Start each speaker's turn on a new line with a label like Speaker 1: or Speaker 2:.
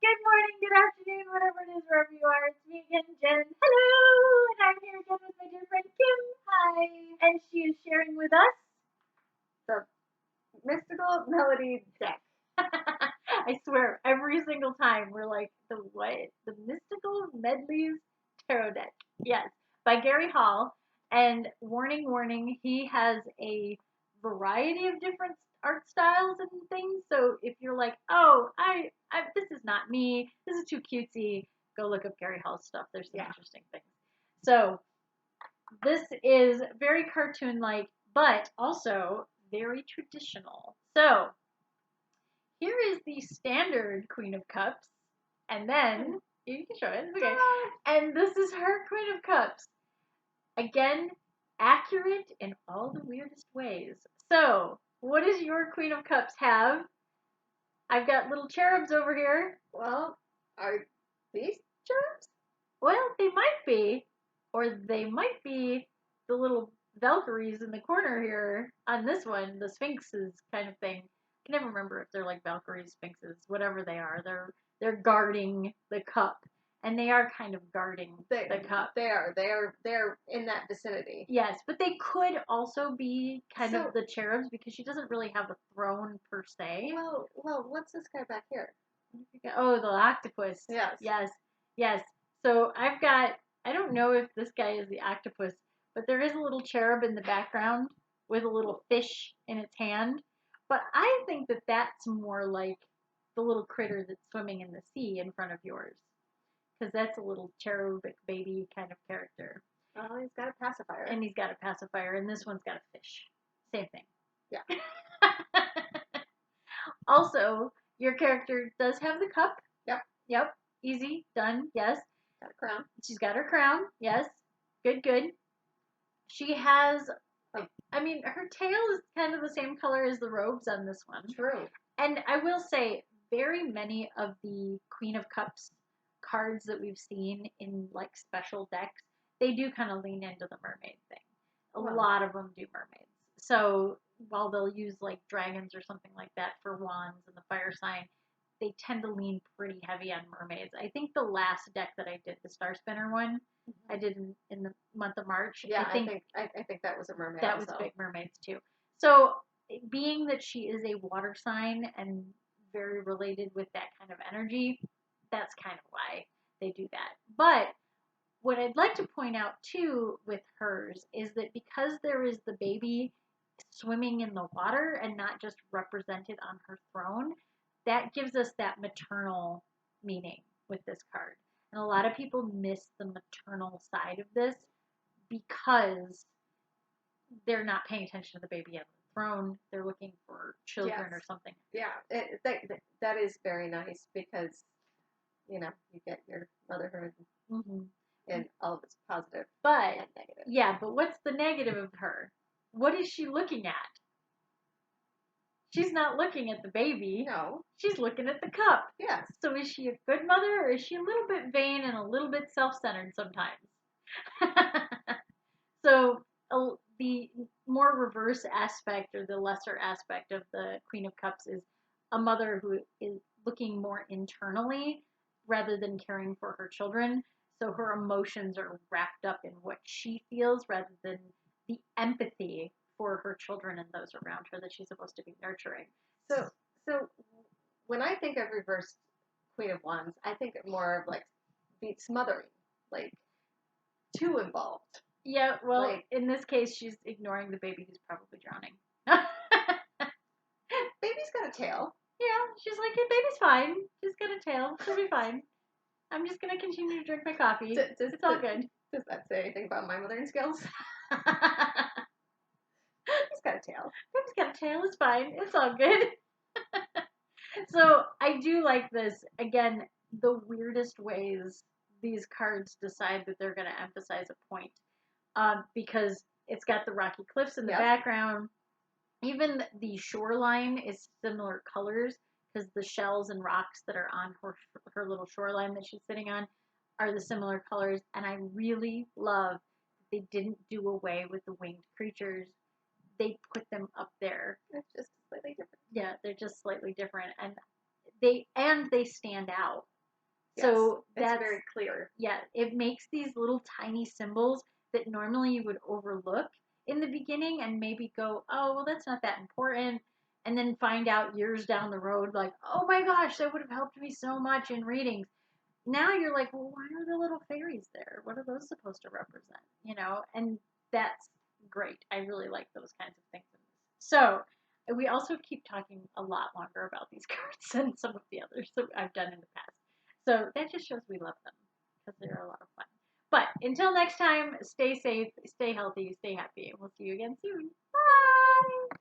Speaker 1: good morning, good afternoon, whatever it is, wherever you are. It's me again, Jen. Hello! And I'm here again with my dear friend Kim. Hi! And she is sharing with us
Speaker 2: the mystical melody deck.
Speaker 1: I swear, every single time we're like, the what? The mystical Medleys tarot deck. Yes, by Gary Hall. And warning, he has a variety of different art styles and things. So if you're like, oh, I this is not me, this is too cutesy, go look up Gary Hall's stuff. There's some interesting things. So this is very cartoon-like, but also very traditional. So here is the standard Queen of Cups, and then you can show it. It's okay. And this is her Queen of Cups. Again, accurate in all the weirdest ways. So, what does your Queen of Cups have? I've got little cherubs over here.
Speaker 2: Well, are these cherubs?
Speaker 1: Well, they might be, or they might be the little Valkyries in the corner here on this one, the Sphinxes kind of thing. I can never remember if they're like Valkyries, Sphinxes, whatever they are. They're guarding the cup, and they are kind of guarding the cup.
Speaker 2: They're in that vicinity.
Speaker 1: Yes, but they could also be kind of the cherubs because she doesn't really have a throne per se.
Speaker 2: Well, what's this guy back here?
Speaker 1: Oh, the octopus. Yes. So I've got, I don't know if this guy is the octopus, but there is a little cherub in the background with a little fish in its hand. But I think that that's more like the little critter that's swimming in the sea in front of yours. Because that's a little cherubic baby kind of character.
Speaker 2: Oh, he's got a pacifier.
Speaker 1: And he's got a pacifier, and this one's got a fish. Same thing.
Speaker 2: Yeah.
Speaker 1: Also, your character does have the cup.
Speaker 2: Yep.
Speaker 1: Easy. Done. Yes.
Speaker 2: Got a crown.
Speaker 1: She's got her crown. Yes. Good. She has, I mean, her tail is kind of the same color as the robes on this one.
Speaker 2: True.
Speaker 1: And I will say, very many of the Queen of Cups cards that we've seen in like special decks, they do kind of lean into the mermaid thing. A lot of them do mermaids. So while they'll use like dragons or something like that for wands and the fire sign, they tend to lean pretty heavy on mermaids. I think the last deck that I did, the Star Spinner one, I did in the month of March.
Speaker 2: Yeah, I think that was a mermaid.
Speaker 1: That was big mermaids too. So being that she is a water sign and very related with that kind of energy, that's kind of why they do that. But what I'd like to point out too with hers is that because there is the baby swimming in the water and not just represented on her throne, that gives us that maternal meaning with this card. And a lot of people miss the maternal side of this because they're not paying attention to the baby on the throne. They're looking for children or something.
Speaker 2: Yeah, that is very nice because, you get your motherhood and all of its positive and negative.
Speaker 1: Yeah, but what's the negative of her? What is she looking at? She's not looking at the baby.
Speaker 2: No.
Speaker 1: She's looking at the cup.
Speaker 2: Yes.
Speaker 1: So is she a good mother or is she a little bit vain and a little bit self-centered sometimes? So the more reverse aspect or the lesser aspect of the Queen of Cups is a mother who is looking more internally rather than caring for her children. So her emotions are wrapped up in what she feels rather than the empathy for her children and those around her that she's supposed to be nurturing.
Speaker 2: So when I think of reversed Queen of Wands, I think more of like the smothering, like too involved.
Speaker 1: Yeah, well, in this case, she's ignoring the baby who's probably drowning.
Speaker 2: Baby's got a tail.
Speaker 1: Yeah, she's like, hey, baby's fine. She's got a tail. She'll be fine. I'm just going to continue to drink my coffee. It's all good.
Speaker 2: Does that say anything about my mothering skills? Baby's got a tail.
Speaker 1: Baby's got a tail. It's fine. It's all good. So I do like this. Again, the weirdest ways these cards decide that they're going to emphasize a point. Because it's got the rocky cliffs in the background. Even the shoreline is similar colors because the shells and rocks that are on her little shoreline that she's sitting on are the similar colors. And I really love that they didn't do away with the winged creatures. They put them up there.
Speaker 2: They're just slightly different.
Speaker 1: Yeah, they're just slightly different. And they stand out So
Speaker 2: it's
Speaker 1: that's,
Speaker 2: very clear.
Speaker 1: yeah, it makes these little tiny symbols that normally you would overlook in the beginning and maybe go, oh, well, that's not that important. And then find out years down the road, like, oh my gosh, that would have helped me so much in readings. Now you're like, well, why are the little fairies there? What are those supposed to represent? You know, and that's great. I really like those kinds of things in this. So we also keep talking a lot longer about these cards than some of the others that I've done in the past. So that just shows we love them because they're a lot of fun. But until next time, stay safe, stay healthy, stay happy, and we'll see you again soon. Bye!